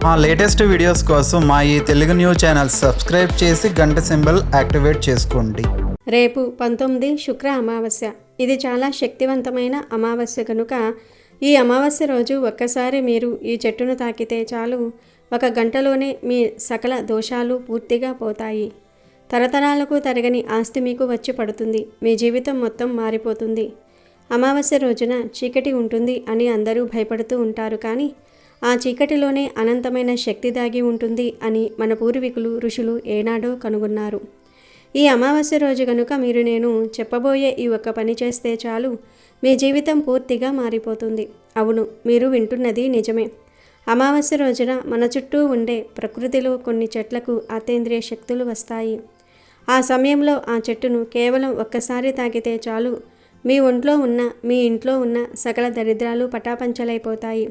మా latest videos కోసం మా ఈ తెలుగు న్యూస్ ఛానల్ సబ్స్క్రైబ్ చేసి గంట సింబల్ యాక్టివేట్ చేసుకోండి. రేపు 19 శుక్ర అమావాస్య. ఇది చాలా శక్తివంతమైన అమావాస్య కనుక ఈ అమావాస్య రోజు ఒక్కసారి మీరు ఈ చెట్టును తాకితే చాలు, 1 గంటలోనే మీ సకల దోషాలు పూర్తిగా పోతాయి. తరతరాలకు తరగని ఆస్తి మీకు వచ్చి పడుతుంది. మీ జీవితం మొత్తం మారిపోతుంది. అమావాస్య రోజున చీకటి ఉంటుంది అని అందరూ భయపడుతూ ఉంటారు, కానీ ఆ చీకటిలోనే అనంతమైన శక్తి దాగి ఉంటుంది అని మన పూర్వీకులు ఋషులు ఏనాడో కనుగొన్నారు. ఈ అమావాస్య రోజు కనుక నేను చెప్పబోయే ఈ ఒక్క పని చేస్తే చాలు, మీ జీవితం పూర్తిగా మారిపోతుంది. అవును, మీరు వింటున్నది నిజమే. అమావాస్య రోజున మన చుట్టూ ఉండే ప్రకృతిలో కొన్ని చెట్లకు అతీంద్రియ శక్తులు వస్తాయి. ఆ సమయంలో ఆ చెట్టును కేవలం ఒక్కసారి తాకితే చాలు, మీ ఇంట్లో ఉన్న సకల దరిద్రాలు పటాపంచలైపోతాయి.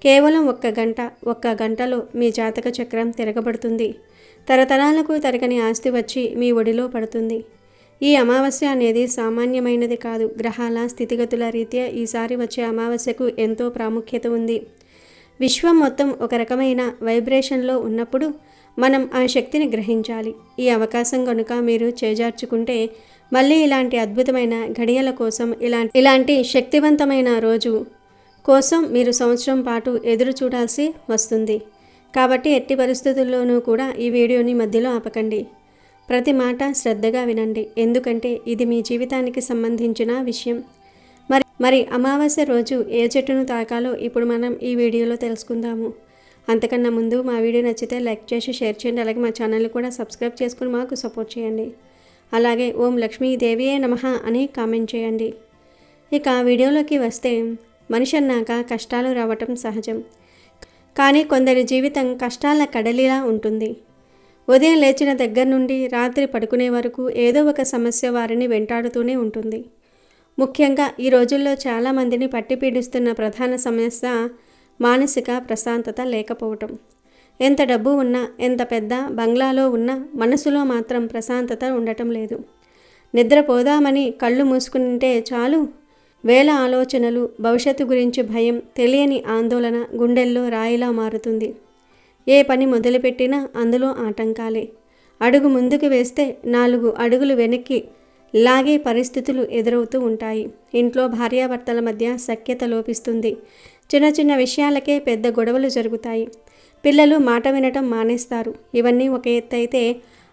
కేవలం 1 గంటలో మీ జాతక చక్రం తిరగబడుతుంది. తరతరాలకు తరగని ఆస్తి వచ్చి మీ ఒడిలో పడుతుంది. ఈ అమావాస్య అనేది సామాన్యమైనది కాదు. గ్రహాల స్థితిగతుల రీత్యా ఈసారి వచ్చే అమావాస్యకు ఎంతో ప్రాముఖ్యత ఉంది. విశ్వం మొత్తం ఒక రకమైన వైబ్రేషన్లో ఉన్నప్పుడు మనం ఆ శక్తిని గ్రహించాలి. ఈ అవకాశం కనుక మీరు చేజార్చుకుంటే మళ్ళీ ఇలాంటి అద్భుతమైన ఘడియల కోసం, ఇలాంటి శక్తివంతమైన రోజు కోసం మీరు సంవత్సరం పాటు ఎదురు చూడాల్సి వస్తుంది. కాబట్టి ఎట్టి పరిస్థితుల్లోనూ కూడా ఈ వీడియోని మధ్యలో ఆపకండి. ప్రతి మాట శ్రద్ధగా వినండి, ఎందుకంటే ఇది మీ జీవితానికి సంబంధించిన విషయం. మరి అమావాస్య రోజు ఏ చెట్టును తాకాలో ఇప్పుడు మనం ఈ వీడియోలో తెలుసుకుందాము. అంతకన్నా ముందు మా వీడియో నచ్చితే లైక్ చేసి షేర్ చేయండి. అలాగే మా ఛానల్ కూడా సబ్స్క్రైబ్ చేసుకుని మాకు సపోర్ట్ చేయండి. అలాగే ఓం లక్ష్మీదేవియే నమః అని కామెంట్ చేయండి. ఇక వీడియోలోకి వస్తే, మనిషి అన్నాక కష్టాలు రావటం సహజం. కానీ కొందరి జీవితం కష్టాల కడలిలా ఉంటుంది. ఉదయం లేచిన దగ్గర నుండి రాత్రి పడుకునే వరకు ఏదో ఒక సమస్య వారిని వెంటాడుతూనే ఉంటుంది. ముఖ్యంగా ఈ రోజుల్లో చాలామందిని పట్టి పీడిస్తున్న ప్రధాన సమస్య మానసిక ప్రశాంతత లేకపోవటం. ఎంత డబ్బు ఉన్నా, ఎంత పెద్ద బంగ్లాలో ఉన్నా మనసులో మాత్రం ప్రశాంతత ఉండటం లేదు. నిద్రపోదామని కళ్ళు మూసుకుంటే చాలు, వేల ఆలోచనలు, భవిష్యత్తు గురించి భయం, తెలియని ఆందోళన గుండెల్లో రాయిలా మారుతుంది. ఏ పని మొదలుపెట్టినా అందులో ఆటంకాలే. అడుగు ముందుకు వేస్తే 4 అడుగులు వెనక్కి లాగే పరిస్థితులు ఎదురవుతూ ఉంటాయి. ఇంట్లో భార్యాభర్తల మధ్య సఖ్యత లోపిస్తుంది. చిన్న విషయాలకే పెద్ద గొడవలు జరుగుతాయి. పిల్లలు మాట వినటం మానేస్తారు. ఇవన్నీ ఒక ఎత్తు అయితే,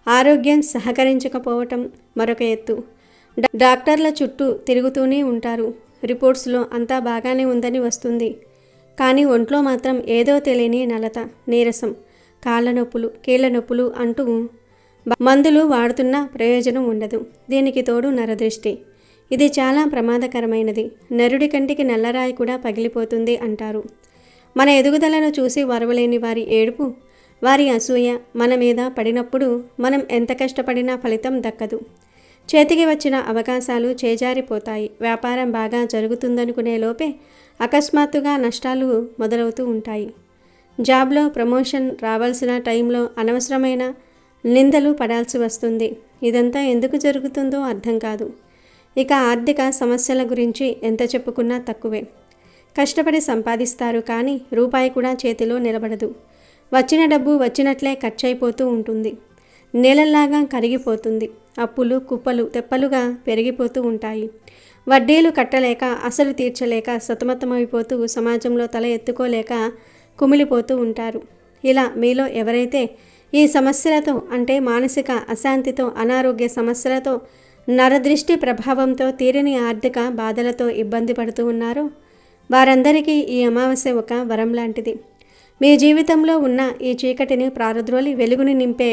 ఆరోగ్యం సహకరించకపోవటం మరొక ఎత్తు. డాక్టర్ల చుట్టూ తిరుగుతూనే ఉంటారు. రిపోర్ట్స్లో అంతా బాగానే ఉందని వస్తుంది, కానీ ఒంట్లో మాత్రం ఏదో తెలియని నలత, నీరసం, కాళ్ళ నొప్పులు, కీళ్ళ నొప్పులు అంటూ మందులు వాడుతున్నా ప్రయోజనం ఉండదు. దీనికి తోడు నరదృష్టి. ఇది చాలా ప్రమాదకరమైనది. నరుడి కంటికి నల్లరాయి కూడా పగిలిపోతుంది అంటారు. మన ఎదుగుదలను చూసి వరవలేని వారి ఏడుపు, వారి అసూయ మన మీద పడినప్పుడు మనం ఎంత కష్టపడినా ఫలితం దక్కదు. చేతికి వచ్చిన అవకాశాలు చేజారిపోతాయి. వ్యాపారం బాగా జరుగుతుందనుకునే లోపే అకస్మాత్తుగా నష్టాలు మొదలవుతూ ఉంటాయి. జాబ్లో ప్రమోషన్ రావాల్సిన టైంలో అనవసరమైన నిందలు పడాల్సి వస్తుంది. ఇదంతా ఎందుకు జరుగుతుందో అర్థం కాదు. ఇక ఆర్థిక సమస్యల గురించి ఎంత చెప్పుకున్నా తక్కువే. కష్టపడి సంపాదిస్తారు, కానీ రూపాయి కూడా చేతిలో నిలబడదు. వచ్చిన డబ్బు వచ్చినట్లే ఖర్చయిపోతూ ఉంటుంది. నీళ్ళల్లాగా కరిగిపోతుంది. అప్పులు కుప్పలు తెప్పలుగా పెరిగిపోతూ ఉంటాయి. వడ్డీలు కట్టలేక, అసలు తీర్చలేక సతమతమైపోతూ, సమాజంలో తల ఎత్తుకోలేక కుమిలిపోతూ ఉంటారు. ఇలా మీలో ఎవరైతే ఈ సమస్యలతో, అంటే మానసిక అశాంతితో, అనారోగ్య సమస్యలతో, నరదృష్టి ప్రభావంతో, తీరని ఆర్థిక బాధలతో ఇబ్బంది పడుతూ ఉన్నారో వారందరికీ ఈ అమావాస్య ఒక వరం లాంటిది. మీ జీవితంలో ఉన్న ఈ చీకటిని ప్రారద్రోలి వెలుగుని నింపే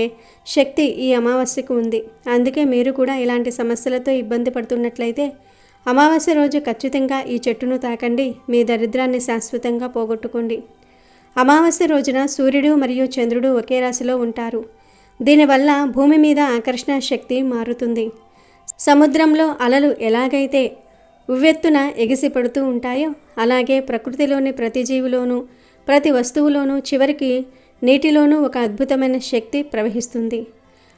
శక్తి ఈ అమావాస్యకు ఉంది. అందుకే మీరు కూడా ఇలాంటి సమస్యలతో ఇబ్బంది పడుతున్నట్లయితే అమావాస్య రోజు ఖచ్చితంగా ఈ చెట్టును తాకండి. మీ దరిద్రాన్ని శాశ్వతంగా పోగొట్టుకోండి. అమావాస్య రోజున సూర్యుడు మరియు చంద్రుడు ఒకే రాశిలో ఉంటారు. దీనివల్ల భూమి మీద ఆకర్షణ శక్తి మారుతుంది. సముద్రంలో అలలు ఎలాగైతే ఉవ్వెత్తున ఎగిసిపడుతూ ఉంటాయో, అలాగే ప్రకృతిలోని ప్రతి జీవిలోనూ, ప్రతి వస్తువులోనూ, చివరికి నీటిలోనూ ఒక అద్భుతమైన శక్తి ప్రవహిస్తుంది.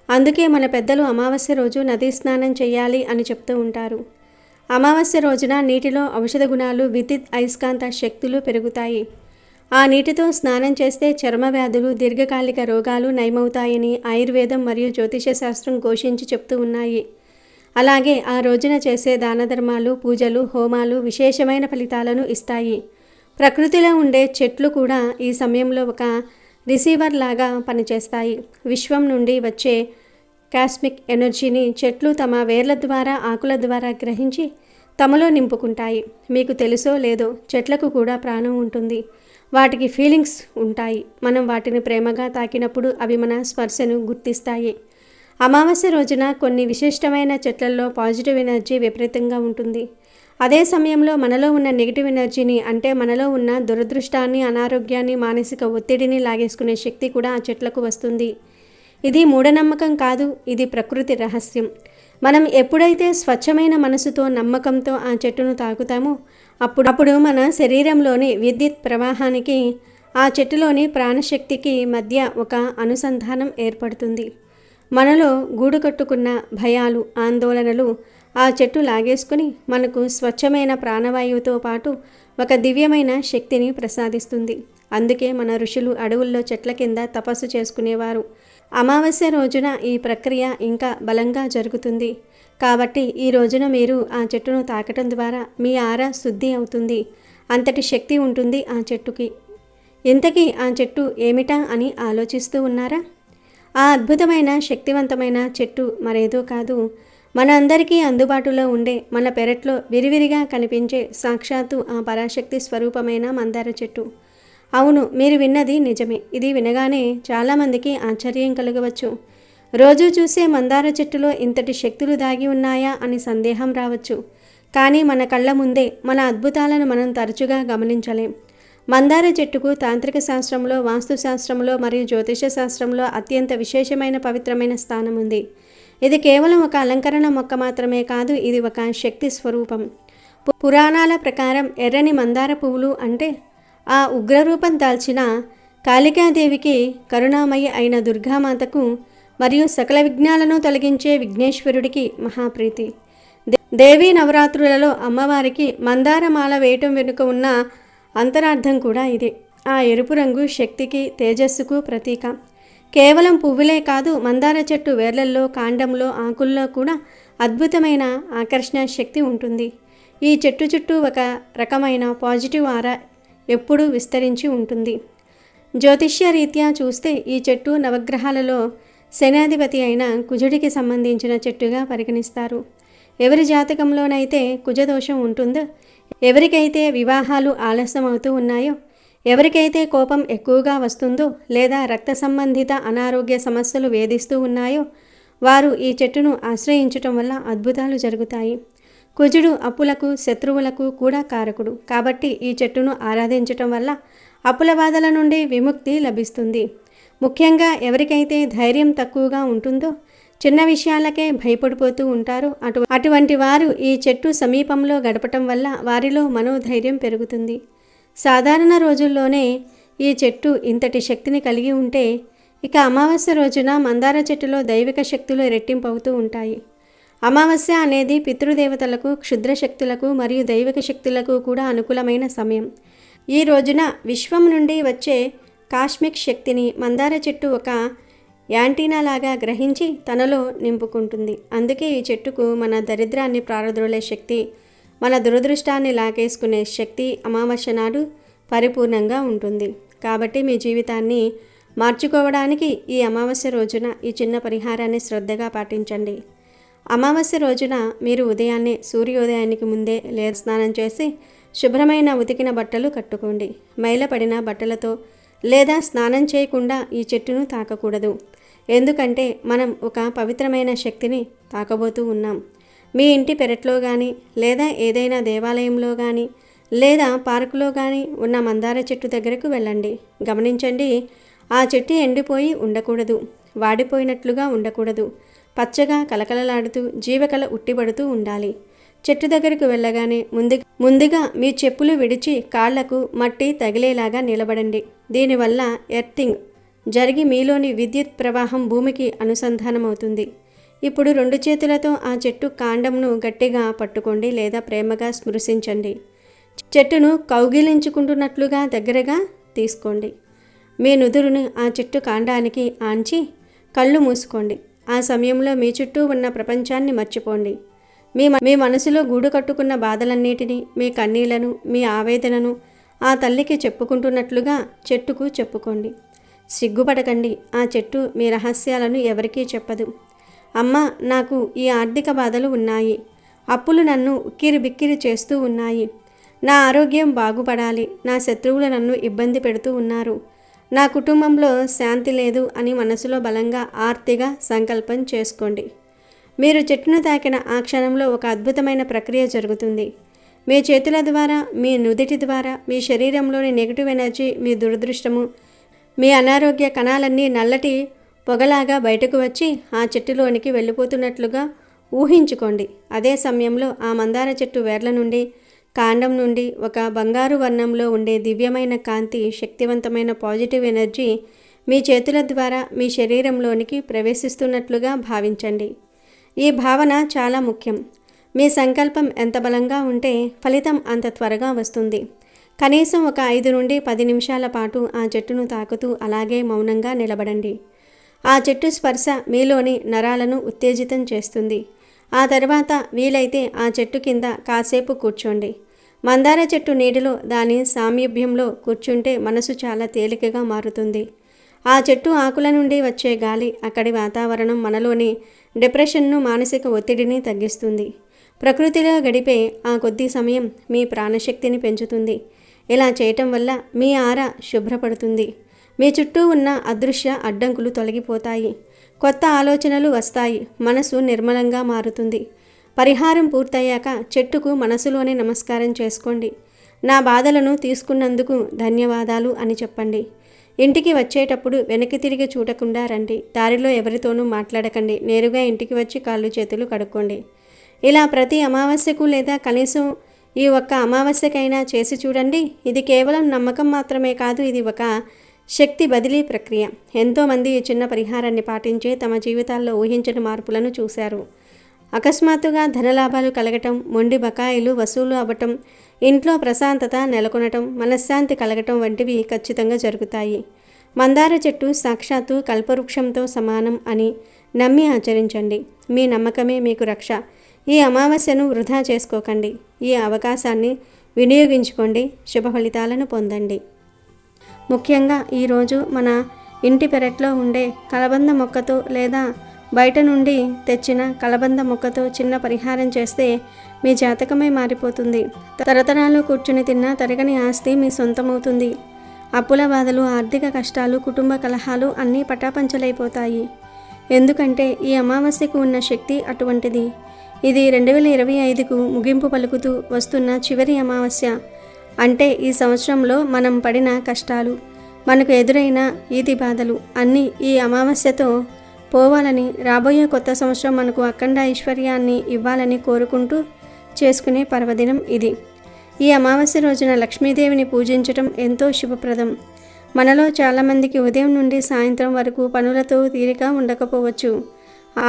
అందుకే మన పెద్దలు అమావాస్య రోజు నదీ స్నానం చేయాలి అని చెప్తూ ఉంటారు. అమావాస్య రోజున నీటిలో ఔషధ గుణాలు, విద్యుత్ అయస్కాంత శక్తులు పెరుగుతాయి. ఆ నీటితో స్నానం చేస్తే చర్మ వ్యాధులు, దీర్ఘకాలిక రోగాలు నయమవుతాయని ఆయుర్వేదం మరియు జ్యోతిష శాస్త్రం ఘోషించి చెప్తూ ఉన్నాయి. అలాగే ఆ రోజున చేసే దానధర్మాలు, పూజలు, హోమాలు విశేషమైన ఫలితాలను ఇస్తాయి. ప్రకృతిలో ఉండే చెట్లు కూడా ఈ సమయంలో ఒక రిసీవర్ లాగా పనిచేస్తాయి. విశ్వం నుండి వచ్చే కాస్మిక్ ఎనర్జీని చెట్లు తమ వేర్ల ద్వారా, ఆకుల ద్వారా గ్రహించి తమలో నింపుకుంటాయి. మీకు తెలుసో లేదో చెట్లకు కూడా ప్రాణం ఉంటుంది. వాటికి ఫీలింగ్స్ ఉంటాయి. మనం వాటిని ప్రేమగా తాకినప్పుడు అవి మన స్పర్శను గుర్తిస్తాయి. అమావాస్య రోజున కొన్ని విశిష్టమైన చెట్లలో పాజిటివ్ ఎనర్జీ విపరీతంగా ఉంటుంది. అదే సమయంలో మనలో ఉన్న నెగిటివ్ ఎనర్జీని, అంటే మనలో ఉన్న దురదృష్టాన్ని, అనారోగ్యాన్ని, మానసిక ఒత్తిడిని లాగేసుకునే శక్తి కూడా ఆ చెట్లకు వస్తుంది. ఇది మూఢనమ్మకం కాదు, ఇది ప్రకృతి రహస్యం. మనం ఎప్పుడైతే స్వచ్ఛమైన మనసుతో, నమ్మకంతో ఆ చెట్టును తాకుతామో అప్పుడు మన శరీరంలోని విద్యుత్ ప్రవాహానికి, ఆ చెట్టులోని ప్రాణశక్తికి మధ్య ఒక అనుసంధానం ఏర్పడుతుంది. మనలో గూడు కట్టుకున్న భయాలు, ఆందోళనలు ఆ చెట్టు లాగేసుకుని మనకు స్వచ్ఛమైన ప్రాణవాయువుతో పాటు ఒక దివ్యమైన శక్తిని ప్రసాదిస్తుంది. అందుకే మన ఋషులు అడవుల్లో చెట్ల కింద తపస్సు చేసుకునేవారు. అమావాస్య రోజున ఈ ప్రక్రియ ఇంకా బలంగా జరుగుతుంది. కాబట్టి ఈ రోజున మీరు ఆ చెట్టును తాకటం ద్వారా మీ ఆరా శుద్ధి అవుతుంది. అంతటి శక్తి ఉంటుంది ఆ చెట్టుకి. ఇంతకీ ఆ చెట్టు ఏమిటా అని ఆలోచిస్తూ ఉన్నారా? ఆ అద్భుతమైన శక్తివంతమైన చెట్టు మరేదో కాదు, మన అందరికీ అందుబాటులో ఉండే, మన పెరట్లో విరివిరిగా కనిపించే సాక్షాత్తు ఆ పరాశక్తి స్వరూపమైన మందార చెట్టు. అవును, మీరు విన్నది నిజమే. ఇది వినగానే చాలామందికి ఆశ్చర్యం కలగవచ్చు. రోజు చూసే మందార చెట్టులో ఇంతటి శక్తులు దాగి ఉన్నాయా అని సందేహం రావచ్చు. కానీ మన కళ్ళ ముందే మన అద్భుతాలను మనం తరచుగా గమనించలేం. మందార చెట్టుకు తాంత్రిక శాస్త్రంలో, వాస్తుశాస్త్రంలో మరియు జ్యోతిష శాస్త్రంలో అత్యంత విశేషమైన పవిత్రమైన స్థానం ఉంది. ఇది కేవలం ఒక అలంకరణ మొక్క మాత్రమే కాదు, ఇది ఒక శక్తి స్వరూపం. పురాణాల ప్రకారం ఎర్రని మందార పువ్వులు అంటే ఆ ఉగ్రరూపం దాల్చిన కాళికాదేవికి, కరుణామయి అయిన దుర్గామాతకు మరియు సకల విఘ్నాలను తొలగించే విఘ్నేశ్వరుడికి మహాప్రీతి. దేవీ నవరాత్రులలో అమ్మవారికి మందారమాల వేయటం వెనుక ఉన్న అంతరార్థం కూడా ఇదే. ఆ ఎరుపు రంగు శక్తికి, తేజస్సుకు ప్రతీక. కేవలం పువ్వులే కాదు, మందార చెట్టు వేర్లల్లో, కాండంలో, ఆకుల్లో కూడా అద్భుతమైన ఆకర్షణ శక్తి ఉంటుంది. ఈ చెట్టు చుట్టూ ఒక రకమైన పాజిటివ్ ఆరా ఎప్పుడూ విస్తరించి ఉంటుంది. జ్యోతిష్య రీత్యా చూస్తే ఈ చెట్టు నవగ్రహాలలో శనాధిపతి అయిన కుజుడికి సంబంధించిన చెట్టుగా పరిగణిస్తారు. ఎవరి జాతకంలోనైతే కుజదోషం ఉంటుందో, ఎవరికైతే వివాహాలు ఆలస్యం అవుతూ ఉన్నాయో, ఎవరికైతే కోపం ఎక్కువగా వస్తుందో లేదా రక్త సంబంధిత అనారోగ్య సమస్యలు వేధిస్తూ ఉన్నాయో వారు ఈ చెట్టును ఆశ్రయించటం వల్ల అద్భుతాలు జరుగుతాయి. కుజుడు అప్పులకు, శత్రువులకు కూడా కారకుడు. కాబట్టి ఈ చెట్టును ఆరాధించటం వల్ల అప్పుల బాధల నుండి విముక్తి లభిస్తుంది. ముఖ్యంగా ఎవరికైతే ధైర్యం తక్కువగా ఉంటుందో, చిన్న విషయాలకే భయపడిపోతూ ఉంటారో అటువంటి వారు ఈ చెట్టు సమీపంలో గడపటం వల్ల వారిలో మనోధైర్యం పెరుగుతుంది. సాధారణ రోజుల్లోనే ఈ చెట్టు ఇంతటి శక్తిని కలిగి ఉంటే, ఇక అమావాస్య రోజున మందార చెట్టులో దైవిక శక్తులు రెట్టింపవుతూ ఉంటాయి. అమావాస్య అనేది పితృదేవతలకు, క్షుద్ర శక్తులకు మరియు దైవిక శక్తులకు కూడా అనుకూలమైన సమయం. ఈ రోజున విశ్వం నుండి వచ్చే కాస్మిక్ శక్తిని మందార చెట్టు ఒక యాంటీనా లాగా గ్రహించి తనలో నింపుకుంటుంది. అందుకే ఈ చెట్టుకు మన దరిద్రాన్ని ప్రారద్రోలే శక్తి, మన దురదృష్టాన్ని లాగేసుకునే శక్తి అమావాస్య నాడు పరిపూర్ణంగా ఉంటుంది. కాబట్టి మీ జీవితాన్ని మార్చుకోవడానికి ఈ అమావాస్య రోజున ఈ చిన్న పరిహారాన్ని శ్రద్ధగా పాటించండి. అమావాస్య రోజున మీరు ఉదయాన్నే సూర్యోదయానికి ముందే స్నానం చేసి శుభ్రమైన ఉతికిన బట్టలు కట్టుకోండి. మైలపడిన బట్టలతో లేదా స్నానం చేయకుండా ఈ చెట్టును తాకకూడదు. ఎందుకంటే మనం ఒక పవిత్రమైన శక్తిని తాకబోతూ ఉన్నాం. మీ ఇంటి పెరట్లో కానీ లేదా ఏదైనా దేవాలయంలో కానీ లేదా పార్కులో కానీ ఉన్న మందార చెట్టు దగ్గరకు వెళ్ళండి. గమనించండి, ఆ చెట్టు ఎండిపోయి ఉండకూడదు, వాడిపోయినట్లుగా ఉండకూడదు. పచ్చగా కలకలలాడుతూ జీవకళ ఉట్టిపడుతూ ఉండాలి. చెట్టు దగ్గరకు వెళ్ళగానే ముందుగా మీ చెప్పులు విడిచి కాళ్లకు మట్టి తగిలేలాగా నిలబడండి. దీనివల్ల ఎర్తింగ్ జరిగి మీలోని విద్యుత్ ప్రవాహం భూమికి అనుసంధానమవుతుంది. ఇప్పుడు 2 చేతులతో ఆ చెట్టు కాండంను గట్టిగా పట్టుకోండి లేదా ప్రేమగా స్పృశించండి. చెట్టును కౌగిలించుకుంటున్నట్లుగా దగ్గరగా తీసుకోండి. మీ నుదురును ఆ చెట్టు కాండానికి ఆంచి కళ్ళు మూసుకోండి. ఆ సమయంలో మీ చుట్టూ ఉన్న ప్రపంచాన్ని మర్చిపోండి. మీ మనసులో గూడు కట్టుకున్న బాధలన్నిటినీ, మీ కన్నీళ్లను, మీ ఆవేదనను ఆ తల్లికి చెప్పుకుంటున్నట్లుగా చెట్టుకు చెప్పుకోండి. సిగ్గుపడకండి. ఆ చెట్టు మీ రహస్యాలను ఎవరికీ చెప్పదు. అమ్మ, నాకు ఈ ఆర్థిక బాధలు ఉన్నాయి. అప్పులు నన్ను ఉక్కిరి బిక్కిరి చేస్తూ ఉన్నాయి. నా ఆరోగ్యం బాగుపడాలి. నా శత్రువులు నన్ను ఇబ్బంది పెడుతూ ఉన్నారు. నా కుటుంబంలో శాంతి లేదు అని మనసులో బలంగా ఆర్తిగా సంకల్పం చేసుకోండి. మీరు చెట్టును తాకిన ఆ క్షణంలో ఒక అద్భుతమైన ప్రక్రియ జరుగుతుంది. మీ చేతుల ద్వారా, మీ నుదిటి ద్వారా మీ శరీరంలోని నెగిటివ్ ఎనర్జీ, మీ దురదృష్టము, మీ అనారోగ్య కణాలన్నీ నల్లటి పొగలాగా బయటకు వచ్చి ఆ చెట్టులోనికి వెళ్ళిపోతున్నట్లుగా ఊహించుకోండి. అదే సమయంలో ఆ మందార చెట్టు వేర్ల నుండి, కాండం నుండి ఒక బంగారు వర్ణంలో ఉండే దివ్యమైన కాంతి, శక్తివంతమైన పాజిటివ్ ఎనర్జీ మీ చేతుల ద్వారా మీ శరీరంలోనికి ప్రవేశిస్తున్నట్లుగా భావించండి. ఈ భావన చాలా ముఖ్యం. మీ సంకల్పం ఎంత బలంగా ఉంటే ఫలితం అంత త్వరగా వస్తుంది. కనీసం ఒక 5 నుండి 10 నిమిషాల పాటు ఆ చెట్టును తాకుతూ అలాగే మౌనంగా నిలబడండి. ఆ చెట్టు స్పర్శ మీలోని నరాలను ఉత్తేజితం చేస్తుంది. ఆ తర్వాత వీలైతే ఆ చెట్టు కింద కాసేపు కూర్చోండి. మందార చెట్టు నీడలో దాని సామీప్యంలో కూర్చుంటే మనసు చాలా తేలికగా మారుతుంది. ఆ చెట్టు ఆకుల నుండి వచ్చే గాలి, అక్కడి వాతావరణం మనలోని డిప్రెషన్ను, మానసిక ఒత్తిడిని తగ్గిస్తుంది. ప్రకృతిలో గడిపే ఆ కొద్ది సమయం మీ ప్రాణశక్తిని పెంచుతుంది. ఇలా చేయటం వల్ల మీ ఆరా శుభ్రపడుతుంది. మీ చుట్టూ ఉన్న అదృశ్య అడ్డంకులు తొలగిపోతాయి. కొత్త ఆలోచనలు వస్తాయి. మనసు నిర్మలంగా మారుతుంది. పరిహారం పూర్తయ్యాక చెట్టుకు మనసులోనే నమస్కారం చేసుకోండి. నా బాధలను తీసుకున్నందుకు ధన్యవాదాలు అని చెప్పండి. ఇంటికి వచ్చేటప్పుడు వెనక్కి తిరిగి చూడకుండా రండి. దారిలో ఎవరితోనూ మాట్లాడకండి. నేరుగా ఇంటికి వచ్చి కాళ్ళు చేతులు కడుక్కోండి. ఇలా ప్రతి అమావాస్యకు లేదా కనీసం ఈ ఒక్క అమావాస్యకైనా చేసి చూడండి. ఇది కేవలం నమ్మకం మాత్రమే కాదు, ఇది ఒక శక్తి బదిలీ ప్రక్రియ. ఎంతోమంది ఈ చిన్న పరిహారాన్ని పాటించే తమ జీవితాల్లో ఊహించని మార్పులను చూశారు. అకస్మాత్తుగా ధనలాభాలు కలగటం, మొండి బకాయిలు వసూలు అవ్వటం, ఇంట్లో ప్రశాంతత నెలకొనటం, మనశ్శాంతి కలగటం వంటివి ఖచ్చితంగా జరుగుతాయి. మందార చెట్టు సాక్షాత్తు కల్పవృక్షంతో సమానం అని నమ్మి ఆచరించండి. మీ నమ్మకమే మీకు రక్ష. ఈ అమావాస్యను వృధా చేసుకోకండి. ఈ అవకాశాన్ని వినియోగించుకోండి. శుభ ఫలితాలను పొందండి. ముఖ్యంగా ఈరోజు మన ఇంటి పెరట్లో ఉండే కలబంద మొక్కతో లేదా బయట నుండి తెచ్చిన కలబంద మొక్కతో చిన్న పరిహారం చేస్తే మీ జాతకమే మారిపోతుంది. తరతరాలు కూర్చుని తిన్న తరగని ఆస్తి మీ సొంతమవుతుంది. అప్పుల బాధలు, ఆర్థిక కష్టాలు, కుటుంబ కలహాలు అన్నీ పటాపంచలైపోతాయి. ఎందుకంటే ఈ అమావాస్యకు ఉన్న శక్తి అటువంటిది. ఇది 2025కు ముగింపు పలుకుతూ వస్తున్న చివరి అమావాస్య. అంటే ఈ సంవత్సరంలో మనం పడిన కష్టాలు, మనకు ఎదురైన ఈతి బాధలు అన్నీ ఈ అమావాస్యతో పోవాలని, రాబోయే కొత్త సంవత్సరం మనకు అఖండ ఐశ్వర్యాన్ని ఇవ్వాలని కోరుకుంటూ చేసుకునే పర్వదినం ఇది. ఈ అమావాస్య రోజున లక్ష్మీదేవిని పూజించటం ఎంతో శుభప్రదం. మనలో చాలామందికి ఉదయం నుండి సాయంత్రం వరకు పనులతో తీరిక ఉండకపోవచ్చు.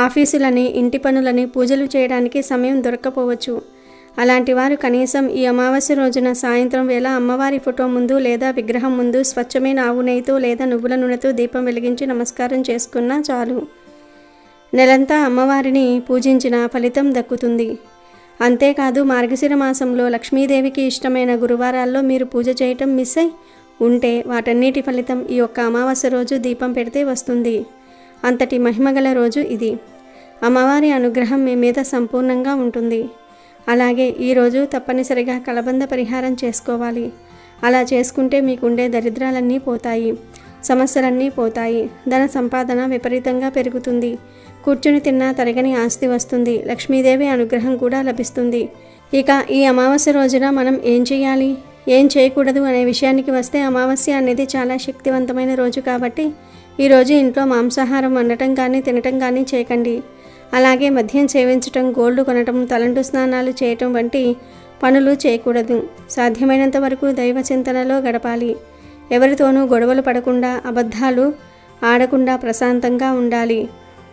ఆఫీసులని, ఇంటి పనులని, పూజలు చేయడానికి సమయం దొరక్కపోవచ్చు. అలాంటి వారు కనీసం ఈ అమావాస్య రోజున సాయంత్రం వేళ అమ్మవారి ఫోటో ముందు లేదా విగ్రహం ముందు స్వచ్ఛమైన ఆవు నెయ్యితో లేదా నువ్వుల నూనెతో దీపం వెలిగించి నమస్కారం చేసుకున్నా చాలు. నెలంతా అమ్మవారిని పూజించిన ఫలితం దక్కుతుంది. అంతేకాదు, మార్గశిర మాసంలో లక్ష్మీదేవికి ఇష్టమైన గురువారాల్లో మీరు పూజ చేయటం మిస్ అయి ఉంటే వాటన్నిటి ఫలితం ఈ ఒక్క అమావాస్య రోజు దీపం పెడితే వస్తుంది. అంతటి మహిమగల రోజు ఇది. అమ్మవారి అనుగ్రహం మీ మీద సంపూర్ణంగా ఉంటుంది. అలాగే ఈరోజు తప్పనిసరిగా కలబంద పరిహారం చేసుకోవాలి. అలా చేసుకుంటే మీకుండే దరిద్రాలన్నీ పోతాయి, సమస్యలన్నీ పోతాయి. ధన సంపాదన విపరీతంగా పెరుగుతుంది. కూర్చుని తిన్నా తరగని ఆస్తి వస్తుంది. లక్ష్మీదేవి అనుగ్రహం కూడా లభిస్తుంది. ఇక ఈ అమావాస్య రోజున మనం ఏం చేయాలి, ఏం చేయకూడదు అనే విషయానికి వస్తే, అమావాస్య అనేది చాలా శక్తివంతమైన రోజు కాబట్టి ఈరోజు ఇంట్లో మాంసాహారం వండటం కానీ తినటం కానీ చేయకండి. అలాగే మద్యం సేవించటం, గోల్డ్ కొనటం, తలంటు స్నానాలు చేయటం వంటి పనులు చేయకూడదు. సాధ్యమైనంత వరకు దైవ చింతనలో గడపాలి. ఎవరితోనూ గొడవలు పడకుండా, అబద్ధాలు ఆడకుండా ప్రశాంతంగా ఉండాలి.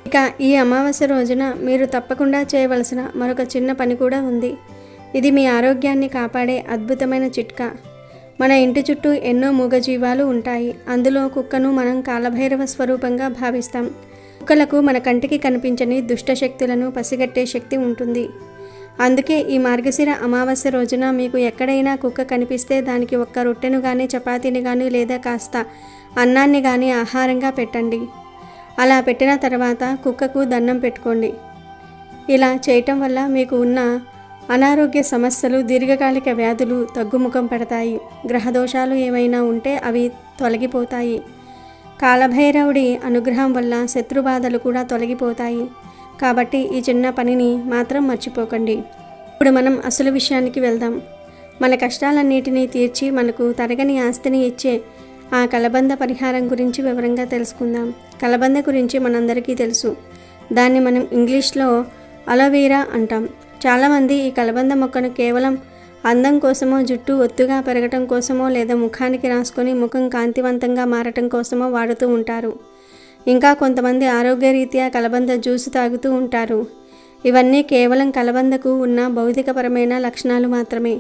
ఇక ఈ అమావాస్య రోజున మీరు తప్పకుండా చేయవలసిన మరొక చిన్న పని కూడా ఉంది. ఇది మీ ఆరోగ్యాన్ని కాపాడే అద్భుతమైన చిట్కా. మన ఇంటి చుట్టూ ఎన్నో మూగజీవాలు ఉంటాయి. అందులో కుక్కను మనం కాలభైరవ స్వరూపంగా భావిస్తాం. కుక్కలకు మన కంటికి కనిపించని దుష్టశక్తులను పసిగట్టే శక్తి ఉంటుంది. అందుకే ఈ మార్గశిర అమావాస్య రోజున మీకు ఎక్కడైనా కుక్క కనిపిస్తే దానికి ఒక్క రొట్టెను కానీ, చపాతీని కానీ, లేదా కాస్త అన్నాన్ని కానీ ఆహారంగా పెట్టండి. అలా పెట్టిన తర్వాత కుక్కకు దండం పెట్టుకోండి. ఇలా చేయటం వల్ల మీకు ఉన్న అనారోగ్య సమస్యలు, దీర్ఘకాలిక వ్యాధులు తగ్గుముఖం పడతాయి. గ్రహదోషాలు ఏమైనా ఉంటే అవి తొలగిపోతాయి. కాలభైరవుడి అనుగ్రహం వల్ల శత్రుబాధలు కూడా తొలగిపోతాయి. కాబట్టి ఈ చిన్న పనిని మాత్రం మర్చిపోకండి. ఇప్పుడు మనం అసలు విషయానికి వెళ్దాం. మన కష్టాలన్నిటినీ తీర్చి మనకు తరగని ఆస్తిని ఇచ్చే ఆ కలబంద పరిహారం గురించి వివరంగా తెలుసుకుందాం. కలబంద గురించి మనందరికీ తెలుసు. దాన్ని మనం ఇంగ్లీష్లో అలోవెరా అంటాం. చాలామంది ఈ కలబంద మొక్కను కేవలం అందం కోసమో, జుట్టు ఒత్తుగా పెరగటం కోసమో, లేదా ముఖానికి రాసుకొని ముఖం కాంతివంతంగా మారటం కోసమో వాడుతూ ఉంటారు. ఇంకా కొంతమంది ఆరోగ్యరీత్యా కలబంద జ్యూసు తాగుతూ ఉంటారు. ఇవన్నీ కేవలం కలబందకు ఉన్న భౌతికపరమైన లక్షణాలు మాత్రమే.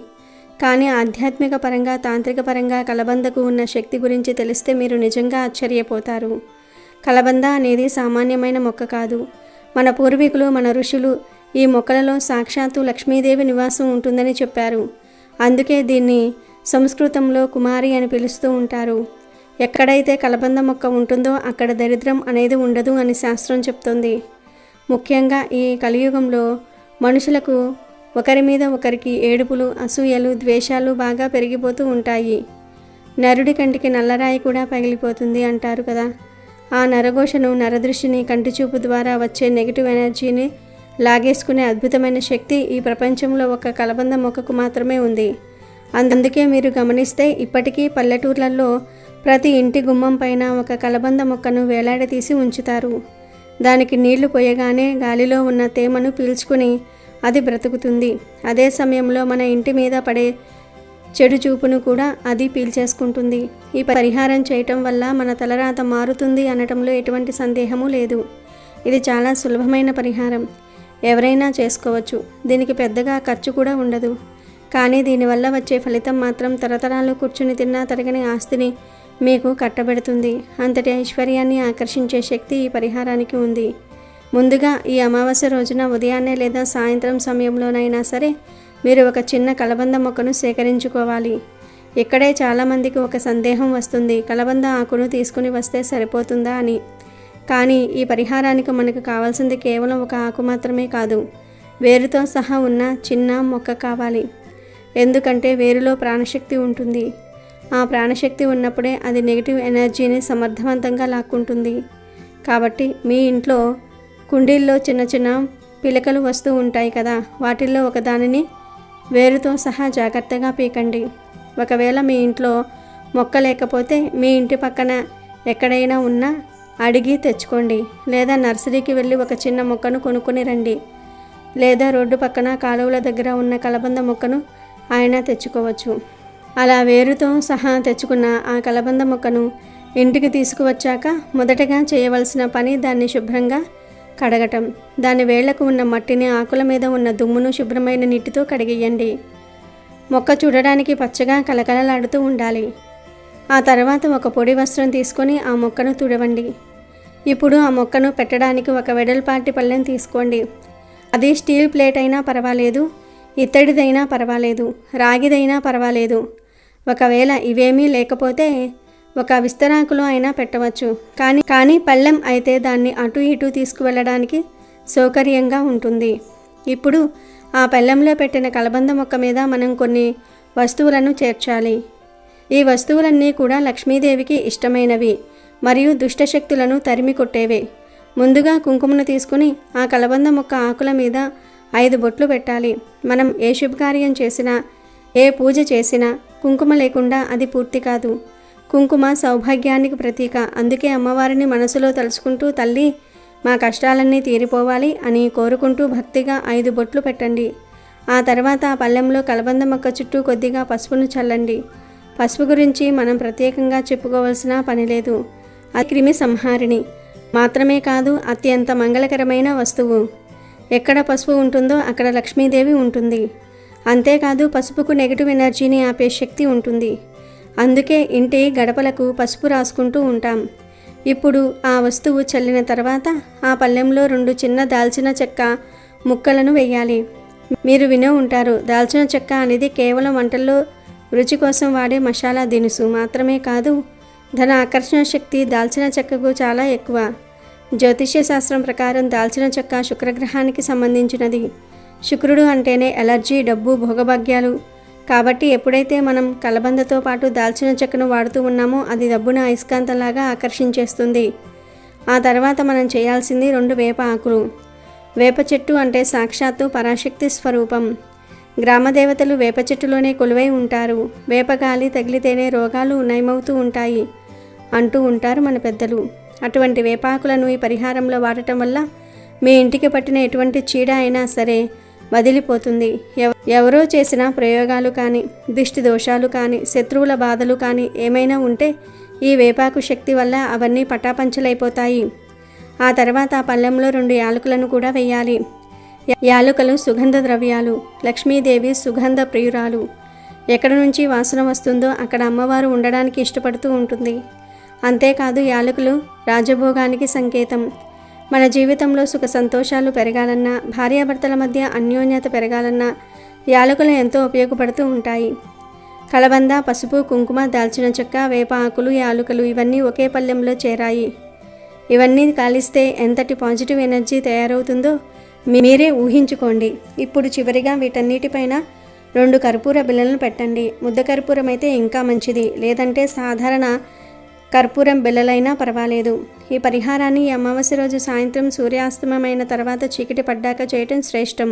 కానీ ఆధ్యాత్మిక పరంగా, తాంత్రిక పరంగా కలబందకు ఉన్న శక్తి గురించి తెలిస్తే మీరు నిజంగా ఆశ్చర్యపోతారు. కలబంద అనేది సామాన్యమైన మొక్క కాదు. మన పూర్వీకులు, మన ఋషులు ఈ మొక్కలలో సాక్షాత్తు లక్ష్మీదేవి నివాసం ఉంటుందని చెప్పారు. అందుకే దీన్ని సంస్కృతంలో కుమారి అని పిలుస్తూ ఉంటారు. ఎక్కడైతే కలబంద మొక్క ఉంటుందో అక్కడ దరిద్రం అనేది ఉండదు అని శాస్త్రం చెప్తుంది. ముఖ్యంగా ఈ కలియుగంలో మనుషులకు ఒకరి మీద ఒకరికి ఏడుపులు, అసూయలు, ద్వేషాలు బాగా పెరిగిపోతూ ఉంటాయి. నరుడి కంటికి నల్లరాయి కూడా పగిలిపోతుంది అంటారు కదా. ఆ నరఘోషను, నరదృష్టిని, కంటిచూపు ద్వారా వచ్చే నెగిటివ్ ఎనర్జీని లాగేసుకునే అద్భుతమైన శక్తి ఈ ప్రపంచంలో ఒక కలబంద మొక్కకు మాత్రమే ఉంది. అందుకే మీరు గమనిస్తే ఇప్పటికీ పల్లెటూర్లలో ప్రతి ఇంటి గుమ్మం పైన ఒక కలబంద మొక్కను వేలాడదీసి ఉంచుతారు. దానికి నీళ్లు పోయగానే గాలిలో ఉన్న తేమను పీల్చుకుని అది బ్రతుకుతుంది. అదే సమయంలో మన ఇంటి మీద పడే చెడు చూపును కూడా అది పీల్చేసుకుంటుంది. ఈ పరిహారం చేయటం వల్ల మన తలరాత మారుతుంది అనటంలో ఎటువంటి సందేహము లేదు. ఇది చాలా సులభమైన పరిహారం. ఎవరైనా చేసుకోవచ్చు. దీనికి పెద్దగా ఖర్చు కూడా ఉండదు. కానీ దీనివల్ల వచ్చే ఫలితం మాత్రం తరతరాలు కూర్చుని తిన్నా తరగని ఆస్తిని మీకు కట్టబెడుతుంది. అంతటి ఐశ్వర్యాన్ని ఆకర్షించే శక్తి ఈ పరిహారానికి ఉంది. ముందుగా ఈ అమావాస్య రోజున ఉదయాన్నే లేదా సాయంత్రం సమయంలోనైనా సరే మీరు ఒక చిన్న కలబంద మొక్కను సేకరించుకోవాలి. ఇక్కడే చాలామందికి ఒక సందేహం వస్తుంది, కలబంద ఆకును తీసుకుని వస్తే సరిపోతుందా అని. కానీ ఈ పరిహారానికి మనకు కావాల్సింది కేవలం ఒక ఆకు మాత్రమే కాదు, వేరుతో సహా ఉన్న చిన్న మొక్క కావాలి. ఎందుకంటే వేరులో ప్రాణశక్తి ఉంటుంది. ఆ ప్రాణశక్తి ఉన్నప్పుడే అది నెగిటివ్ ఎనర్జీని సమర్థవంతంగా లాక్కుంటుంది. కాబట్టి మీ ఇంట్లో కుండీల్లో చిన్న చిన్న పిలకలు వస్తూ ఉంటాయి కదా, వాటిల్లో ఒకదానిని వేరుతో సహా జాగ్రత్తగా పీకండి. ఒకవేళ మీ ఇంట్లో మొక్క లేకపోతే మీ ఇంటి పక్కన ఎక్కడైనా ఉన్నా అడిగి తెచ్చుకోండి. లేదా నర్సరీకి వెళ్ళి ఒక చిన్న మొక్కను కొనుక్కొని రండి. లేదా రోడ్డు పక్కన కాలువల దగ్గర ఉన్న కలబంద మొక్కను ఆయన తెచ్చుకోవచ్చు. అలా వేరుతో సహా తెచ్చుకున్న ఆ కలబంద మొక్కను ఇంటికి తీసుకువచ్చాక మొదటగా చేయవలసిన పని దాన్ని శుభ్రంగా కడగటం. దాని వేళ్లకు ఉన్న మట్టిని, ఆకుల మీద ఉన్న దుమ్మును శుభ్రమైన నీటితో కడిగేయండి. మొక్క చూడడానికి పచ్చగా కలకలలాడుతూ ఉండాలి. ఆ తర్వాత ఒక పొడి వస్త్రం తీసుకొని ఆ మొక్కను తుడవండి. ఇప్పుడు ఆ మొక్కను పెట్టడానికి ఒక వెడల్పాటి పళ్ళెం తీసుకోండి. అది స్టీల్ ప్లేట్ అయినా పర్వాలేదు, ఇత్తడిదైనా పర్వాలేదు, రాగిదైనా పర్వాలేదు. ఒకవేళ ఇవేమీ లేకపోతే ఒక విస్తరాకులో అయినా పెట్టవచ్చు. కానీ పళ్ళెం అయితే దాన్ని అటు ఇటు తీసుకువెళ్ళడానికి సౌకర్యంగా ఉంటుంది. ఇప్పుడు ఆ పళ్ళెంలో పెట్టిన కలబంద మొక్క మీద మనం కొన్ని వస్తువులను చేర్చాలి. ఈ వస్తువులన్నీ కూడా లక్ష్మీదేవికి ఇష్టమైనవి మరియు దుష్టశక్తులను తరిమి కొట్టేవే. ముందుగా కుంకుమను తీసుకుని ఆ కలబంద మొక్క ఆకుల మీద 5 బొట్లు పెట్టాలి. మనం ఏ శుభకార్యం చేసినా, ఏ పూజ చేసినా కుంకుమ లేకుండా అది పూర్తి కాదు. కుంకుమ సౌభాగ్యానికి ప్రతీక. అందుకే అమ్మవారిని మనసులో తలుచుకుంటూ, తల్లి మా కష్టాలన్నీ తీరిపోవాలి అని కోరుకుంటూ భక్తిగా 5 బొట్లు పెట్టండి. ఆ తర్వాత ఆ పళ్ళెంలో కలబంద మొక్క చుట్టూ కొద్దిగా పసుపును చల్లండి. పసుపు గురించి మనం ప్రత్యేకంగా చెప్పుకోవాల్సిన పని లేదు. అది క్రిమి సంహారిణి మాత్రమే కాదు, అత్యంత మంగళకరమైన వస్తువు. ఎక్కడ పసుపు ఉంటుందో అక్కడ లక్ష్మీదేవి ఉంటుంది. అంతేకాదు పసుపుకు నెగిటివ్ ఎనర్జీని ఆపే శక్తి ఉంటుంది. అందుకే ఇంటి గడపలకు పసుపు రాసుకుంటూ ఉంటాం. ఇప్పుడు ఆ వస్తువు చల్లిన తర్వాత ఆ పళ్ళెంలో 2 చిన్న దాల్చిన చెక్క ముక్కలను వేయాలి. మీరు వినే ఉంటారు, దాల్చిన చెక్క అనేది కేవలం వంటల్లో రుచి కోసం వాడే మసాలా దినుసు మాత్రమే కాదు, ధన ఆకర్షణ శక్తి దాల్చిన చెక్కకు చాలా ఎక్కువ. జ్యోతిష్య శాస్త్రం ప్రకారం దాల్చిన చెక్క శుక్రగ్రహానికి సంబంధించినది. శుక్రుడు అంటేనే ఎలర్జీ, డబ్బు, భోగభాగ్యాలు. కాబట్టి ఎప్పుడైతే మనం కలబందతో పాటు దాల్చిన చెక్కను వాడుతూ ఉన్నామో అది డబ్బును అయస్కాంతంలాగా ఆకర్షించేస్తుంది. ఆ తర్వాత మనం చేయాల్సింది 2 వేప ఆకులు. వేప చెట్టు అంటే సాక్షాత్తు పరాశక్తి స్వరూపం. గ్రామదేవతలు వేప చెట్టులోనే కొలువై ఉంటారు. వేపగాలి తగిలితేనే రోగాలు నయమవుతూ ఉంటాయి అంటూ ఉంటారు మన పెద్దలు. అటువంటి వేపాకులను ఈ పరిహారంలో వాడటం వల్ల మీ ఇంటికి పట్టిన ఎటువంటి చీడ అయినా సరే వదిలిపోతుంది. ఎవరో చేసిన ప్రయోగాలు కానీ, దిష్టి దోషాలు కానీ, శత్రువుల బాధలు కానీ ఏమైనా ఉంటే ఈ వేపాకు శక్తి వల్ల అవన్నీ పటాపంచలైపోతాయి. ఆ తర్వాత ఆ పళ్ళెంలో 2 యాలకులను కూడా వేయాలి. యాలకులు సుగంధ ద్రవ్యాలు. లక్ష్మీదేవి సుగంధ ప్రియురాలు. ఎక్కడి నుంచి వాసన వస్తుందో అక్కడ అమ్మవారు ఉండడానికి ఇష్టపడుతూ ఉంటుంది. అంతేకాదు యాలకులు రాజభోగానికి సంకేతం. మన జీవితంలో సుఖ సంతోషాలు పెరగాలన్నా, భార్యాభర్తల మధ్య అన్యోన్యత పెరగాలన్నా యాలకులు ఎంతో ఉపయోగపడుతూ ఉంటాయి. కలబంద, పసుపు, కుంకుమ, దాల్చిన చెక్క, వేప ఆకులు, యాలకులు ఇవన్నీ ఒకే పళ్ళెంలో చేరాయి. ఇవన్నీ కాలిస్తే ఎంతటి పాజిటివ్ ఎనర్జీ తయారవుతుందో మీరే ఊహించుకోండి. ఇప్పుడు చివరిగా వీటన్నిటిపైన 2 కర్పూర బిళ్ళలను పెట్టండి. ముద్ద కర్పూరం అయితే ఇంకా మంచిది, లేదంటే సాధారణ కర్పూరం బిళ్ళలైనా పర్వాలేదు. ఈ పరిహారాన్ని ఈ అమావాస్య రోజు సాయంత్రం సూర్యాస్తమమైన తర్వాత చీకటి పడ్డాక చేయటం శ్రేష్టం.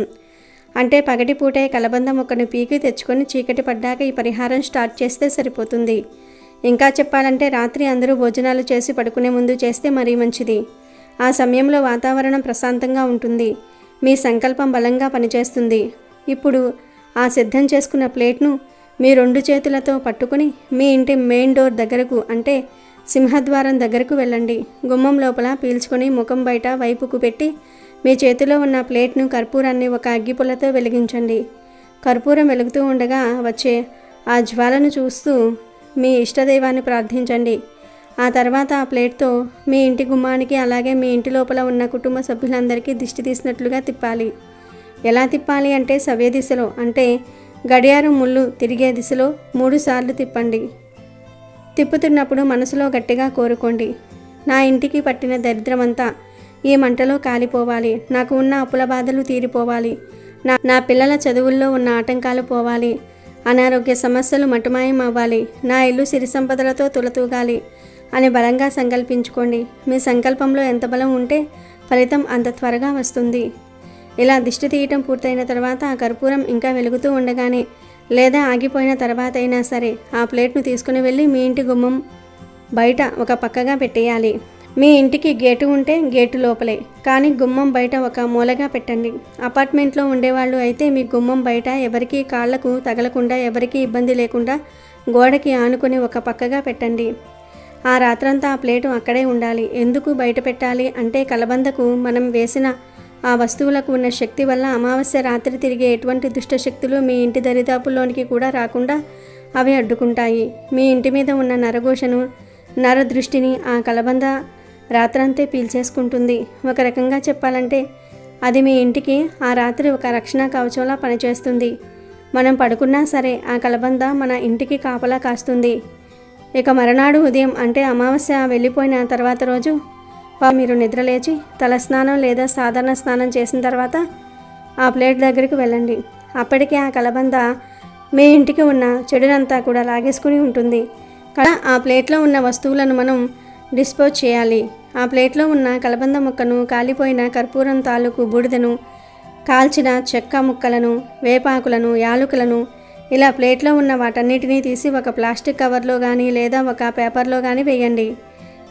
అంటే పగటిపూటే కలబంద మొక్కను పీకి తెచ్చుకొని చీకటి పడ్డాక ఈ పరిహారం స్టార్ట్ చేస్తే సరిపోతుంది. ఇంకా చెప్పాలంటే రాత్రి అందరూ భోజనాలు చేసి పడుకునే ముందు చేస్తే మరీ మంచిది. ఆ సమయంలో వాతావరణం ప్రశాంతంగా ఉంటుంది. మీ సంకల్పం బలంగా పనిచేస్తుంది. ఇప్పుడు ఆ సిద్ధం చేసుకున్న ప్లేట్ను మీ 2 చేతులతో పట్టుకుని మీ ఇంటి మెయిన్ డోర్ దగ్గరకు, అంటే సింహద్వారం దగ్గరకు వెళ్ళండి. గుమ్మం లోపల పీల్చుకొని ముఖం బయట వైపుకు పెట్టి మీ చేతిలో ఉన్న ప్లేట్ను, కర్పూరాన్ని ఒక అగ్గిపుల్లతో వెలిగించండి. కర్పూరం వెలుగుతూ ఉండగా వచ్చే ఆ జ్వాలను చూస్తూ మీ ఇష్టదైవాన్ని ప్రార్థించండి. ఆ తర్వాత ఆ ప్లేట్తో మీ ఇంటి గుమ్మానికి, అలాగే మీ ఇంటి లోపల ఉన్న కుటుంబ సభ్యులందరికీ దిష్టి తీసినట్లుగా తిప్పాలి. ఎలా తిప్పాలి అంటే సవ్య దిశలో, అంటే గడియారం ముళ్ళు తిరిగే దిశలో 3 సార్లు తిప్పండి. తిప్పుతున్నప్పుడు మనసులో గట్టిగా కోరుకోండి, నా ఇంటికి పట్టిన దరిద్రమంతా ఈ మంటలో కాలిపోవాలి, నాకు ఉన్న అప్పుల బాధలు తీరిపోవాలి, నా పిల్లల చదువుల్లో ఉన్న ఆటంకాలు పోవాలి, అనారోగ్య సమస్యలు మటుమాయం అవ్వాలి, నా ఇల్లు సిరి సంపదలతో తులతూగాలి అని బలంగా సంకల్పించుకోండి. మీ సంకల్పంలో ఎంత బలం ఉంటే ఫలితం అంత త్వరగా వస్తుంది. ఇలా దిష్టి తీయటం పూర్తయిన తర్వాత ఆ కర్పూరం ఇంకా వెలుగుతూ ఉండగానే, లేదా ఆగిపోయిన తర్వాత అయినా సరే ఆ ప్లేట్ను తీసుకుని వెళ్ళి మీ ఇంటి గుమ్మం బయట ఒక పక్కగా పెట్టేయాలి. మీ ఇంటికి గేటు ఉంటే గేటు లోపలే, కానీ గుమ్మం బయట ఒక మూలగా పెట్టండి. అపార్ట్మెంట్లో ఉండేవాళ్ళు అయితే మీ గుమ్మం బయట ఎవరికీ కాళ్లకు తగలకుండా, ఎవరికీ ఇబ్బంది లేకుండా గోడకి ఆనుకొని ఒక పక్కగా పెట్టండి. ఆ రాత్రంతా ఆ ప్లేటు అక్కడే ఉండాలి. ఎందుకు బయట పెట్టాలి అంటే కలబందకు మనం వేసిన ఆ వస్తువులకు ఉన్న శక్తి వల్ల అమావాస్య రాత్రి తిరిగే ఎటువంటి దుష్టశక్తులు మీ ఇంటి దరిదాపుల్లోనికి కూడా రాకుండా అవి అడ్డుకుంటాయి. మీ ఇంటి మీద ఉన్న నరఘోషను, నరదృష్టిని ఆ కలబంద రాత్రంతే పీల్చేసుకుంటుంది. ఒక రకంగా చెప్పాలంటే అది మీ ఇంటికి ఆ రాత్రి ఒక రక్షణ కవచంలా పనిచేస్తుంది. మనం పడుకున్నా సరే ఆ కలబంద మన ఇంటికి కాపలా కాస్తుంది. ఇక మరునాడు ఉదయం, అంటే అమావాస్య వెళ్ళిపోయిన తర్వాత రోజు మీరు నిద్రలేచి తలస్నానం లేదా సాధారణ స్నానం చేసిన తర్వాత ఆ ప్లేట్ దగ్గరికి వెళ్ళండి. అప్పటికే ఆ కలబంద మీ ఇంటికి ఉన్న చెడునంతా కూడా లాగేసుకుని ఉంటుంది. కదా ఆ ప్లేట్లో ఉన్న వస్తువులను మనం డిస్పోజ్ చేయాలి. ఆ ప్లేట్లో ఉన్న కలబంద ముక్కను, కాలిపోయిన కర్పూరం తాలూకు బూడిదను, కాల్చిన చెక్క ముక్కలను, వేపాకులను, యాలుకలను ఇలా ప్లేట్లో ఉన్న వాటన్నిటినీ తీసి ఒక ప్లాస్టిక్ కవర్లో కానీ లేదా ఒక పేపర్లో కానీ వేయండి.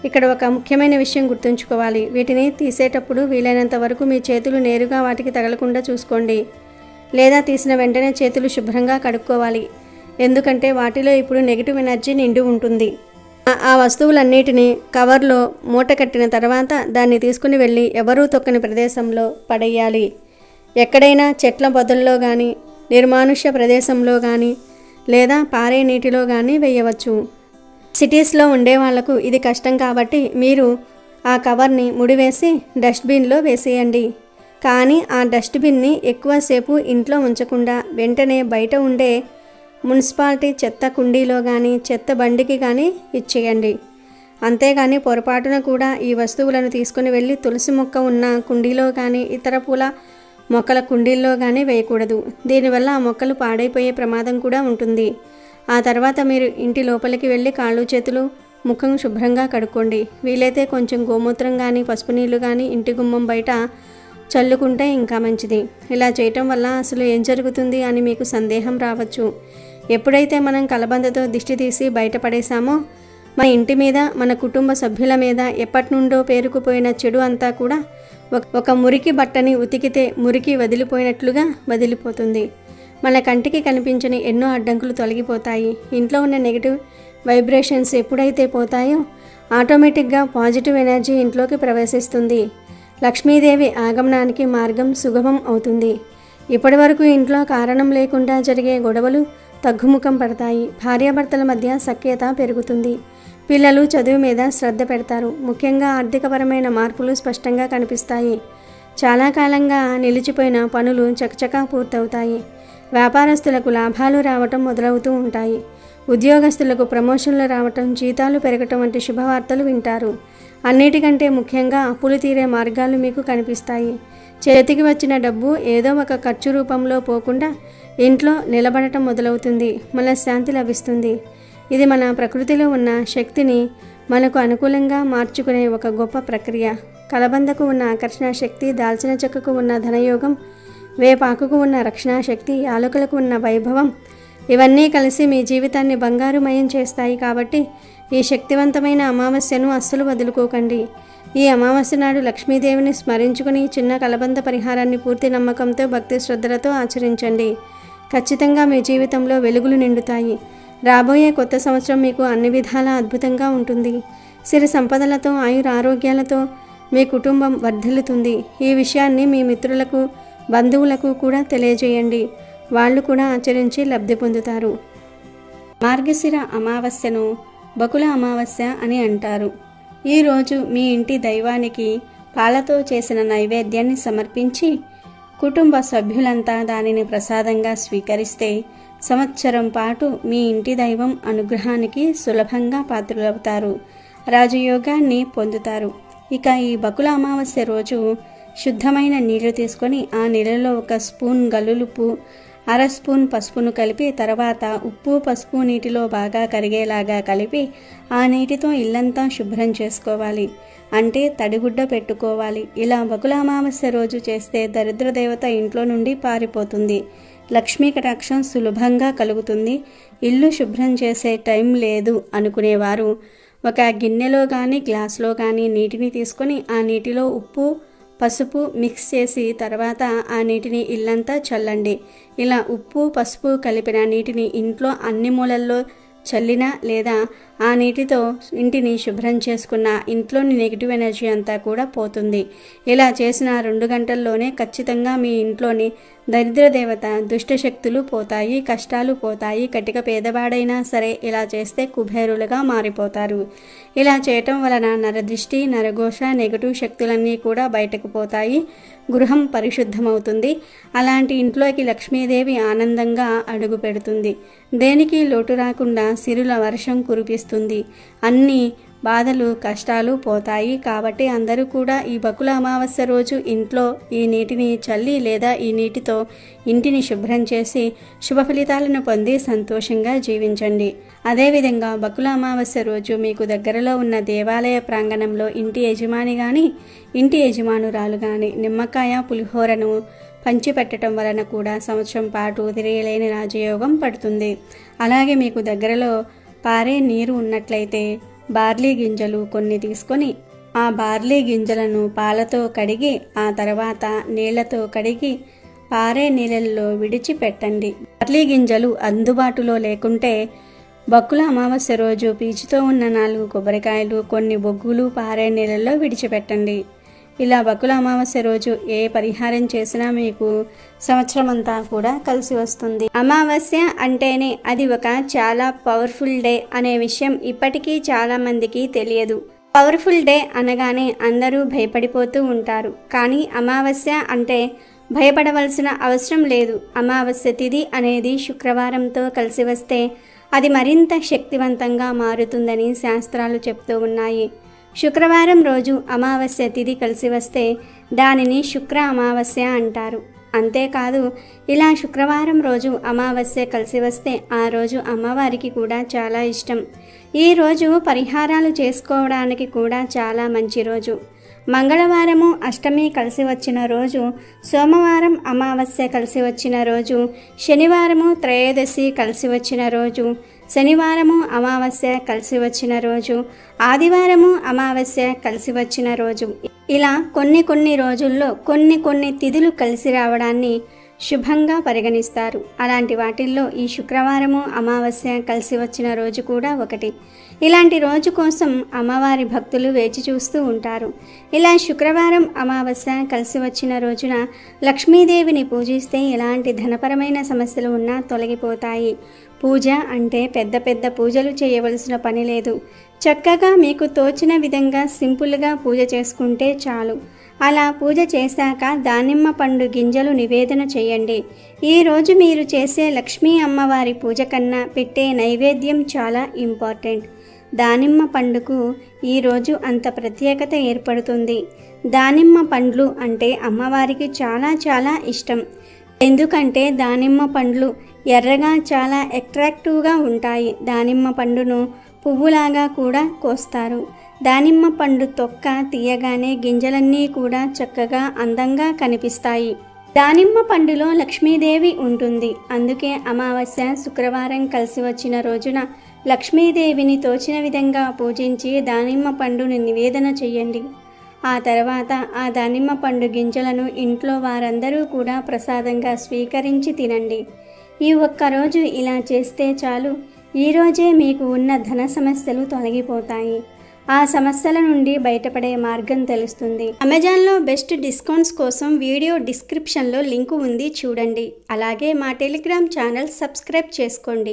ఇక్కడ ఒక ముఖ్యమైన విషయం గుర్తుంచుకోవాలి. వీటిని తీసేటప్పుడు వీలైనంత వరకు మీ చేతులు నేరుగా వాటికి తగలకుండా చూసుకోండి. లేదా తీసిన వెంటనే చేతులు శుభ్రంగా కడుక్కోవాలి. ఎందుకంటే వాటిలో ఇప్పుడు నెగిటివ్ ఎనర్జీ నిండి ఉంటుంది. ఆ వస్తువులన్నిటినీ కవర్లో మూట కట్టిన తర్వాత దాన్ని తీసుకుని వెళ్ళి ఎవరూ తొక్కని ప్రదేశంలో పడేయాలి. ఎక్కడైనా చెట్ల పొదల్లో కానీ, నిర్మానుష్య ప్రదేశంలో కానీ, లేదా పారే నీటిలో కానీ వేయవచ్చు. సిటీస్లో ఉండే వాళ్లకు ఇది కష్టం కాబట్టి మీరు ఆ కవర్ని ముడివేసి డస్ట్బిన్లో వేసేయండి. కానీ ఆ డస్ట్బిన్ని ఎక్కువసేపు ఇంట్లో ఉంచకుండా వెంటనే బయట ఉండే మున్సిపాలిటీ చెత్త కుండీలో కానీ చెత్త బండికి కానీ ఇచ్చేయండి. అంతేగాని పొరపాటున కూడా ఈ వస్తువులను తీసుకుని వెళ్ళి తులసి మొక్క ఉన్న కుండీలో కానీ ఇతర పూల మొక్కల కుండీల్లో కానీ వేయకూడదు. దీనివల్ల ఆ మొక్కలు పాడైపోయే ప్రమాదం కూడా ఉంటుంది. ఆ తర్వాత మీరు ఇంటి లోపలికి వెళ్ళి కాళ్ళు చేతులు ముఖం శుభ్రంగా కడుక్కోండి. వీలైతే కొంచెం గోమూత్రం కానీ పసుపు నీళ్లు కానీ ఇంటి గుమ్మం బయట చల్లుకుంటే ఇంకా మంచిది. ఇలా చేయటం వల్ల అసలు ఏం జరుగుతుంది అని మీకు సందేహం రావచ్చు. ఎప్పుడైతే మనం కలబందతో దిష్టి తీసి బయటపడేశామో మన ఇంటి మీద మన కుటుంబ సభ్యుల మీద ఎప్పటి నుండో పేరుకుపోయిన చెడు అంతా కూడా ఒక మురికి బట్టని ఉతికితే మురికి వదిలిపోయినట్లుగా వదిలిపోతుంది. మన కంటికి కనిపించని ఎన్నో అడ్డంకులు తొలగిపోతాయి. ఇంట్లో ఉన్న నెగిటివ్ వైబ్రేషన్స్ ఎప్పుడైతే పోతాయో ఆటోమేటిక్గా పాజిటివ్ ఎనర్జీ ఇంట్లోకి ప్రవేశిస్తుంది. లక్ష్మీదేవి ఆగమనానికి మార్గం సుగమం అవుతుంది. ఇప్పటి వరకు ఇంట్లో కారణం లేకుండా జరిగే గొడవలు తగ్గుముఖం పడతాయి. భార్యాభర్తల మధ్య సఖ్యత పెరుగుతుంది. పిల్లలు చదువు మీద శ్రద్ధ పెడతారు. ముఖ్యంగా ఆర్థికపరమైన మార్పులు స్పష్టంగా కనిపిస్తాయి. చాలా కాలంగా నిలిచిపోయిన పనులు చకచకా పూర్తవుతాయి. వ్యాపారస్తులకు లాభాలు రావటం మొదలవుతూ ఉంటాయి. ఉద్యోగస్తులకు ప్రమోషన్లు రావటం, జీతాలు పెరగటం వంటి శుభవార్తలు వింటారు. అన్నిటికంటే ముఖ్యంగా అప్పులు తీరే మార్గాలు మీకు కనిపిస్తాయి. చేతికి వచ్చిన డబ్బు ఏదో ఒక ఖర్చు రూపంలో పోకుండా ఇంట్లో నిలబడటం మొదలవుతుంది. మనశ్శాంతి లభిస్తుంది. ఇది మన ప్రకృతిలో ఉన్న శక్తిని మనకు అనుకూలంగా మార్చుకునే ఒక గొప్ప ప్రక్రియ. కలబందకు ఉన్న ఆకర్షణ శక్తి, దాల్చిన చెక్కకు ఉన్న ధనయోగం, వేపాకుకు ఉన్న రక్షణ శక్తి, యాలకులకు ఉన్న వైభవం ఇవన్నీ కలిసి మీ జీవితాన్ని బంగారుమయం చేస్తాయి. కాబట్టి ఈ శక్తివంతమైన అమావాస్యను అస్సలు వదులుకోకండి. ఈ అమావాస్య నాడు లక్ష్మీదేవిని స్మరించుకుని చిన్న కలబంద పరిహారాన్ని పూర్తి నమ్మకంతో భక్తి శ్రద్ధలతో ఆచరించండి. ఖచ్చితంగా మీ జీవితంలో వెలుగులు నిండుతాయి. రాబోయే కొత్త సంవత్సరం మీకు అన్ని విధాలా అద్భుతంగా ఉంటుంది. సిరి సంపదలతో ఆయురారోగ్యాలతో మీ కుటుంబం వర్ధిల్లుతుంది. ఈ విషయాన్ని మీ మిత్రులకు బంధువులకు కూడా తెలియజేయండి. వాళ్ళు కూడా ఆచరించి లబ్ధి పొందుతారు. మార్గశిర అమావాస్యను బకుల అమావాస్య అని అంటారు. ఈరోజు మీ ఇంటి దైవానికి పాలతో చేసిన నైవేద్యాన్ని సమర్పించి కుటుంబ సభ్యులంతా దానిని ప్రసాదంగా స్వీకరిస్తే సంవత్సరం పాటు మీ ఇంటి దైవం అనుగ్రహానికి సులభంగా పాత్రులవుతారు. రాజయోగాన్ని పొందుతారు. ఇక ఈ బకుల అమావాస్య రోజు శుద్ధమైన నీళ్లు తీసుకొని ఆ నీళ్ళలో 1 స్పూన్ గల్లులుప్పు, 1/2 స్పూన్ పసుపును కలిపి తర్వాత ఉప్పు పసుపు నీటిలో బాగా కరిగేలాగా కలిపి ఆ నీటితో ఇల్లంతా శుభ్రం చేసుకోవాలి. అంటే తడిగుడ్డ పెట్టుకోవాలి. ఇలా బకుల అమావాస్య రోజు చేస్తే దరిద్ర దేవత ఇంట్లో నుండి పారిపోతుంది. లక్ష్మీ కటాక్షం సులభంగా కలుగుతుంది. ఇల్లు శుభ్రం చేసే టైం లేదు అనుకునేవారు ఒక గిన్నెలో కానీ గ్లాసులో కానీ నీటిని తీసుకొని ఆ నీటిలో ఉప్పు పసుపు మిక్స్ చేసి తర్వాత ఆ నీటిని ఇల్లంతా చల్లండి. ఇలా ఉప్పు పసుపు కలిపిన నీటిని ఇంట్లో అన్ని మూలల్లో చల్లినా లేదా ఆ నీటితో ఇంటిని శుభ్రం చేసుకున్న ఇంట్లోని నెగిటివ్ ఎనర్జీ అంతా కూడా పోతుంది. ఇలా చేసిన 2 గంటల్లోనే ఖచ్చితంగా మీ ఇంట్లోని దరిద్ర దేవత దుష్టశక్తులు పోతాయి, కష్టాలు పోతాయి. కటిక పేదవాడైనా సరే ఇలా చేస్తే కుబేరులుగా మారిపోతారు. ఇలా చేయటం వలన నరదృష్టి, నరఘోష, నెగిటివ్ శక్తులన్నీ కూడా బయటకు పోతాయి. గృహం పరిశుద్ధమవుతుంది. అలాంటి ఇంట్లోకి లక్ష్మీదేవి ఆనందంగా అడుగు పెడుతుంది. దేనికి లోటు రాకుండా సిరుల వర్షం కురిపిస్తుంది. అన్ని బాధలు కష్టాలు పోతాయి. కాబట్టి అందరూ కూడా ఈ బకుల అమావాస్య రోజు ఇంట్లో ఈ నీటిని చల్లి లేదా ఈ నీటితో ఇంటిని శుభ్రం చేసి శుభ ఫలితాలను పొంది సంతోషంగా జీవించండి. అదేవిధంగా బకుల అమావాస్య రోజు మీకు దగ్గరలో ఉన్న దేవాలయ ప్రాంగణంలో ఇంటి యజమాని కానీ ఇంటి యజమానురాలు కానీ నిమ్మకాయ పులిహోరను పంచిపెట్టడం వలన కూడా సంవత్సరం పాటు తిరగలేని రాజయోగం పడుతుంది. అలాగే మీకు దగ్గరలో పారే నీరు ఉన్నట్లయితే బార్లీ గింజలు కొన్ని తీసుకొని ఆ బార్లీ గింజలను పాలతో కడిగి ఆ తర్వాత నీళ్లతో కడిగి పారే నీళ్ళల్లో విడిచిపెట్టండి. బార్లీ గింజలు అందుబాటులో లేకుంటే బకుల అమావాస్య రోజు పీచుతో ఉన్న 4 కొబ్బరికాయలు కొన్ని బొగ్గులు పారే నీళ్ళల్లో విడిచిపెట్టండి. ఇలా బకుళ అమావాస్య రోజు ఏ పరిహారం చేసినా మీకు సంవత్సరం అంతా కూడా కలిసి వస్తుంది. అమావాస్య అంటేనే అది ఒక చాలా పవర్ఫుల్ డే అనే విషయం ఇప్పటికీ చాలా మందికి తెలియదు. పవర్ఫుల్ డే అనగానే అందరూ భయపడిపోతూ ఉంటారు. కానీ అమావాస్య అంటే భయపడవలసిన అవసరం లేదు. అమావాస్య తిథి అనేది శుక్రవారంతో కలిసి వస్తే అది మరింత శక్తివంతంగా మారుతుందని శాస్త్రాలు చెప్తూ ఉన్నాయి. శుక్రవారం రోజు అమావాస్య తిథి కలిసి వస్తే దానిని శుక్ర అమావాస్య అంటారు. అంతేకాదు, ఇలా శుక్రవారం రోజు అమావాస్య కలిసి వస్తే ఆ రోజు అమ్మవారికి కూడా చాలా ఇష్టం. ఈ రోజు పరిహారాలు చేసుకోవడానికి కూడా చాలా మంచి రోజు. మంగళవారము అష్టమి కలిసి వచ్చిన రోజు, సోమవారం అమావాస్య కలిసి వచ్చిన రోజు, శనివారము త్రయోదశి కలిసి వచ్చిన రోజు, శనివారము అమావాస్య కలిసి వచ్చిన రోజు, ఆదివారము అమావాస్య కలిసి వచ్చిన రోజు, ఇలా కొన్ని రోజుల్లో కొన్ని తిథులు కలిసి రావడాన్ని శుభంగా పరిగణిస్తారు. అలాంటి వాటిల్లో ఈ శుక్రవారము అమావాస్య కలిసి వచ్చిన రోజు కూడా ఒకటి. ఇలాంటి రోజు కోసం అమ్మవారి భక్తులు వేచి చూస్తూ ఉంటారు. ఇలా శుక్రవారం అమావాస్య కలిసి వచ్చిన రోజున లక్ష్మీదేవిని పూజిస్తే ఎలాంటి ధనపరమైన సమస్యలు ఉన్నా తొలగిపోతాయి. పూజ అంటే పెద్ద పూజలు చేయవలసిన పని లేదు. చక్కగా మీకు తోచిన విధంగా సింపుల్గా పూజ చేసుకుంటే చాలు. అలా పూజ చేశాక దానిమ్మ పండు గింజలు నివేదన చేయండి. ఈరోజు మీరు చేసే లక్ష్మీ అమ్మవారి పూజ కన్నా పెట్టే నైవేద్యం చాలా ఇంపార్టెంట్. దానిమ్మ పండుకు ఈరోజు అంత ప్రత్యేకత ఏర్పడుతుంది. దానిమ్మ పండ్లు అంటే అమ్మవారికి చాలా ఇష్టం. ఎందుకంటే దానిమ్మ పండ్లు ఎర్రగా చాలా అట్రాక్టివ్గా ఉంటాయి. దానిమ్మ పండును పువ్వులాగా కూడా కోస్తారు. దానిమ్మ పండు తొక్క తీయగానే గింజలన్నీ కూడా చక్కగా అందంగా కనిపిస్తాయి. దానిమ్మ పండులో లక్ష్మీదేవి ఉంటుంది. అందుకే అమావాస్య శుక్రవారం కలిసి వచ్చిన రోజున లక్ష్మీదేవిని తోచిన విధంగా పూజించి దానిమ్మ పండుని నివేదన చేయండి. ఆ తర్వాత ఆ దానిమ్మ పండు గింజలను ఇంట్లో వారందరూ కూడా ప్రసాదంగా స్వీకరించి తినండి. ఈ ఒక్కరోజు ఇలా చేస్తే చాలు. ఈరోజే మీకు ఉన్న ధన సమస్యలు తొలగిపోతాయి. ఆ సమస్యల నుండి బయటపడే మార్గం తెలుస్తుంది. అమెజాన్లో బెస్ట్ డిస్కౌంట్స్ కోసం వీడియో డిస్క్రిప్షన్లో లింకు ఉంది, చూడండి. అలాగే మా టెలిగ్రామ్ ఛానల్ సబ్స్క్రైబ్ చేసుకోండి.